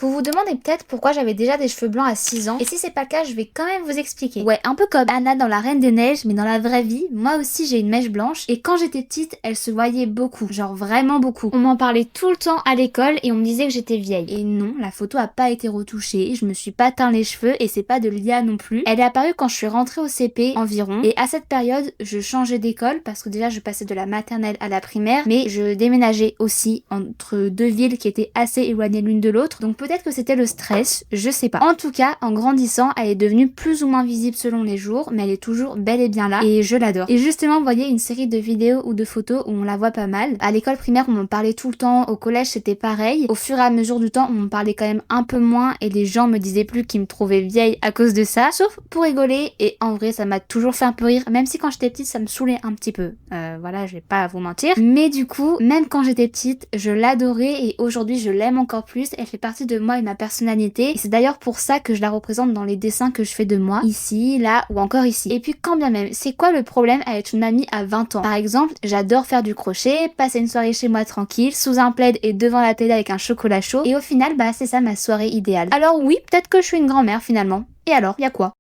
Vous vous demandez peut-être pourquoi j'avais déjà des cheveux blancs à 6 ans, et si c'est pas le cas, je vais quand même vous expliquer. Ouais, un peu comme Anna dans La Reine des Neiges, mais dans la vraie vie, moi aussi j'ai une mèche blanche, et quand j'étais petite, elle se voyait beaucoup, genre vraiment beaucoup. On m'en parlait tout le temps à l'école, et on me disait que j'étais vieille. Et non, la photo a pas été retouchée, je me suis pas teint les cheveux, et c'est pas de l'IA non plus. Elle est apparue quand je suis rentrée au CP environ, et à cette période, je changeais d'école, parce que déjà je passais de la maternelle à la primaire, mais je déménageais aussi entre deux villes qui étaient assez éloignées l'une de l'autre, donc peut-être que c'était le stress, je sais pas. En tout cas, en grandissant, elle est devenue plus ou moins visible selon les jours, mais elle est toujours bel et bien là, et je l'adore. Et justement, vous voyez une série de vidéos ou de photos où on la voit pas mal. À l'école primaire, on m'en parlait tout le temps, au collège c'était pareil. Au fur et à mesure du temps, on m'en parlait quand même un peu moins, et les gens me disaient plus qu'ils me trouvaient vieille à cause de ça, sauf pour rigoler, et en vrai, ça m'a toujours fait un peu rire, même si quand j'étais petite, ça me saoulait un petit peu. Voilà, je vais pas vous mentir. Mais du coup, même quand j'étais petite, je l'adorais, et aujourd'hui, je l'aime encore plus. Elle fait partie de moi et de ma personnalité, et c'est d'ailleurs pour ça que je la représente dans les dessins que je fais de moi, ici, là ou encore ici. Et puis quand bien même, c'est quoi le problème avec une mamie à 20 ans? Par exemple, j'adore faire du crochet, passer une soirée chez moi tranquille, sous un plaid et devant la télé avec un chocolat chaud, et au final, bah c'est ça ma soirée idéale. Alors oui, peut-être que je suis une grand-mère finalement. Et alors, y a quoi?